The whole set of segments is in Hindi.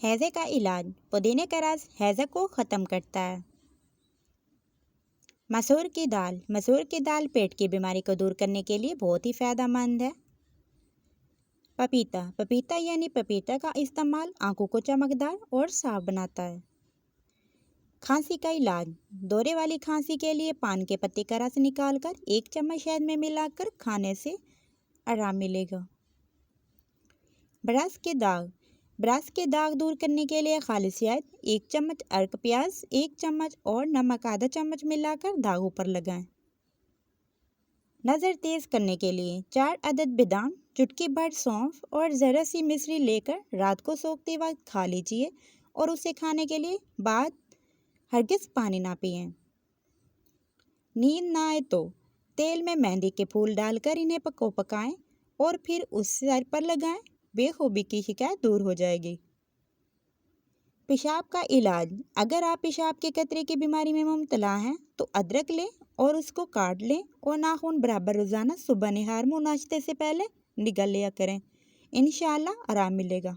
हैज़े का इलाज। पुदीने का रस हैज़े को ख़त्म करता है। मसूर की दाल। मसूर की दाल पेट की बीमारी को दूर करने के लिए बहुत ही फ़ायदेमंद है। पपीता। पपीता यानी पपीता का इस्तेमाल आंखों को चमकदार और साफ बनाता है। खांसी का इलाज। दौरे वाली खांसी के लिए पान के पत्ते का रस निकालकर 1 चम्मच शहद में मिलाकर खाने से आराम मिलेगा। ब्रश के दाग। ब्रश के दाग दूर करने के लिए खालिस शहद, 1 चम्मच अर्क प्याज, 1 चम्मच और नमक आधा चम्मच मिलाकर दागों पर लगाएं। नज़र तेज करने के लिए 4 अदद बादाम, चुटकी भर सौंफ और ज़रा सी मिश्री लेकर रात को सोते वक्त खा लीजिए और उसे खाने के लिए बाद हरगिज़ पानी ना पिएं। नींद ना आए तो तेल में मेहंदी के फूल डालकर इन्हें पकाएं और फिर उस सर पर लगाएं। बेखूबी की शिकायत दूर हो जाएगी। पेशाब का इलाज। अगर आप पेशाब के कतरे की बीमारी में मुब्तला हैं तो अदरक लें और उसको काट लें और नाखून बराबर रोज़ाना सुबह निहार मुँह नाश्ते से पहले निगल लिया करें। इंशाअल्लाह आराम मिलेगा।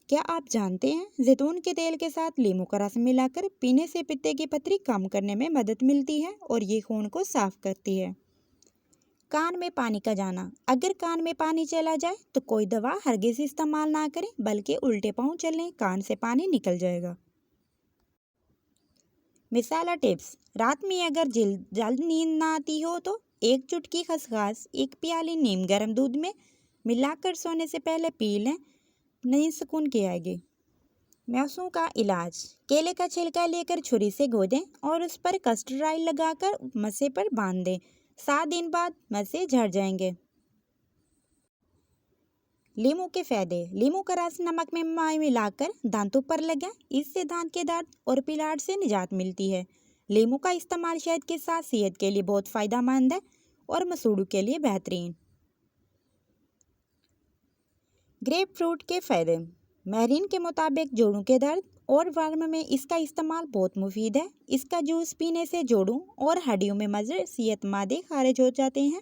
क्या आप जानते हैं जैतून के तेल के साथ लीमू का रस मिलाकर पीने से पित्ते की पथरी कम करने में मदद मिलती है और ये खून को साफ करती है। कान में पानी का जाना। अगर कान में पानी चला जाए तो कोई दवा हरगिज़ इस्तेमाल ना करें, बल्कि उल्टे पांव चलें, कान से पानी निकल जाएगा। मिसाला टिप्स। रात में अगर जल्द नींद ना आती हो तो 1 चुटकी खसखस 1 प्याली नीम गर्म दूध में मिलाकर सोने से पहले पी लें, नींद सुकून की आएगी। म्यासों का इलाज। केले का छिलका लेकर छुरी से गोदें और उस पर कस्टर्ड ऑयल लगाकर मस्से पर बांध दें। 7 दिन बाद मस्से झड़ जाएंगे। लीमू के फायदे। लीमू का रस नमक में मिलाकर दांतों पर लगाएं, इससे दांत के दर्द और पिलाट से निजात मिलती है। लीमू का इस्तेमाल शहद के साथ सेहत के लिए बहुत फ़ायदेमंद है और मसूड़ों के लिए बेहतरीन। ग्रेप फ्रूट के फ़ायदे। महरीन के मुताबिक जोड़ों के दर्द और वर्म में इसका इस्तेमाल बहुत मुफीद है। इसका जूस पीने से जोड़ों और हड्डियों में मज़े सेहत मादे खारिज हो जाते हैं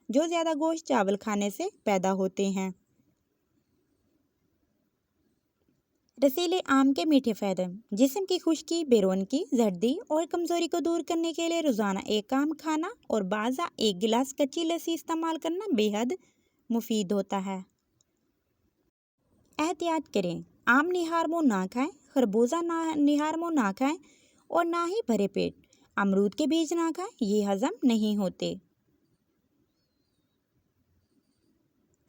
जो ज़्यादा गोश्त चावल खाने से पैदा होते हैं। रसीले आम के मीठे फ़ायदे। जिस्म की खुश्की, बेरौनकी, जर्दी और कमज़ोरी को दूर करने के लिए रोज़ाना 1 आम खाना और बाज़ा 1 गिलास कच्ची लस्सी इस्तेमाल करना बेहद मुफीद होता है। एहतियात करें। आम निहार मुँह ना खाएं, खरबूजा निहार मुँह ना खाएं और ना ही भरे पेट। अमरूद के बीज ना खाएं, ये हज़म नहीं होते।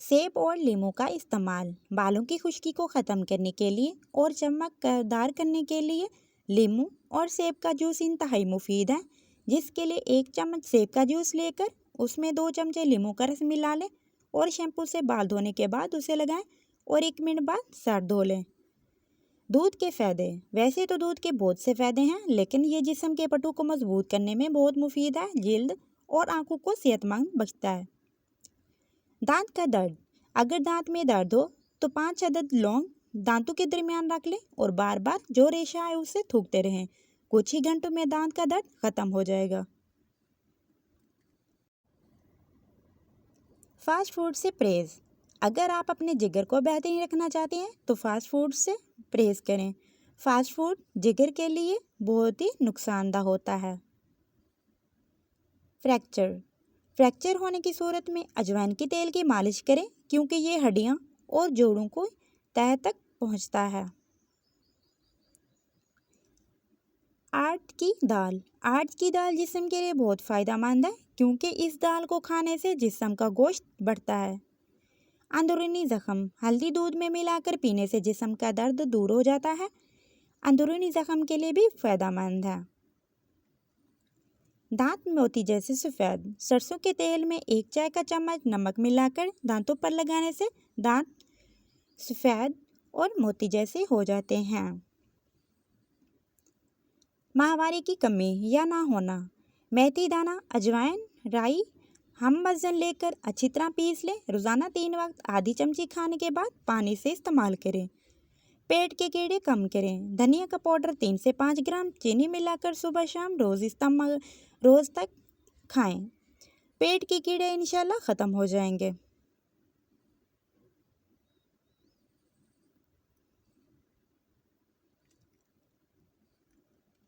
सेब और लीमू का इस्तेमाल। बालों की खुश्की को ख़त्म करने के लिए और चमकदार करने के लिए लीमू और सेब का जूस इंतहाई मुफीद है, जिसके लिए 1 चम्मच सेब का जूस लेकर उसमें 2 चमचे लीमू का रस मिला लें और शैम्पू से बाल धोने के बाद उसे लगाएं और 1 मिनट बाद सर धो लें। दूध के फ़ायदे। वैसे तो दूध के बहुत से फ़ायदे हैं, लेकिन ये जिस्म के पट्टों को मजबूत करने में बहुत मुफीद है, जिल्द और आंखों को सेहतमंद बख्शता है। दांत का दर्द। अगर दांत में दर्द हो तो 5 अदद लौंग दांतों के दरमियान रख लें और बार बार जो रेशा है उसे थूकते रहें। कुछ ही घंटों में दांत का दर्द ख़त्म हो जाएगा। फास्ट फूड से परहेज़। अगर आप अपने जिगर को बेहतरीन रखना चाहते हैं तो फास्ट फूड से परहेज़ करें। फास्ट फूड जिगर के लिए बहुत ही नुकसानदा होता है। फ्रैक्चर होने की सूरत में अजवाइन के तेल की मालिश करें, क्योंकि ये हड्डियां और जोड़ों को तह तक पहुंचता है। आर्ट की दाल। आर्ट की दाल जिस्म के लिए बहुत फ़ायदेमंद है, क्योंकि इस दाल को खाने से जिस्म का गोश्त बढ़ता है। अंदरूनी ज़ख्म। हल्दी दूध में मिलाकर पीने से जिस्म का दर्द दूर हो जाता है। अंदरूनी ज़ख्म के लिए भी फ़ायदेमंद है। दांत मोती जैसे सफ़ेद। सरसों के तेल में 1 चाय का चम्मच नमक मिलाकर दांतों पर लगाने से दांत सफ़ेद और मोती जैसे हो जाते हैं। माहवारी की कमी या ना होना। मेथी दाना, अजवाइन, राई हम वज़न लेकर अच्छी तरह पीस लें। रोज़ाना 3 वक्त आधी चमची खाने के बाद पानी से इस्तेमाल करें। पेट के कीड़े कम करें। धनिया का पाउडर 3 से 5 ग्राम चीनी मिलाकर सुबह शाम रोज़ तक खाएं। पेट के कीड़े इंशाल्लाह ख़त्म हो जाएंगे।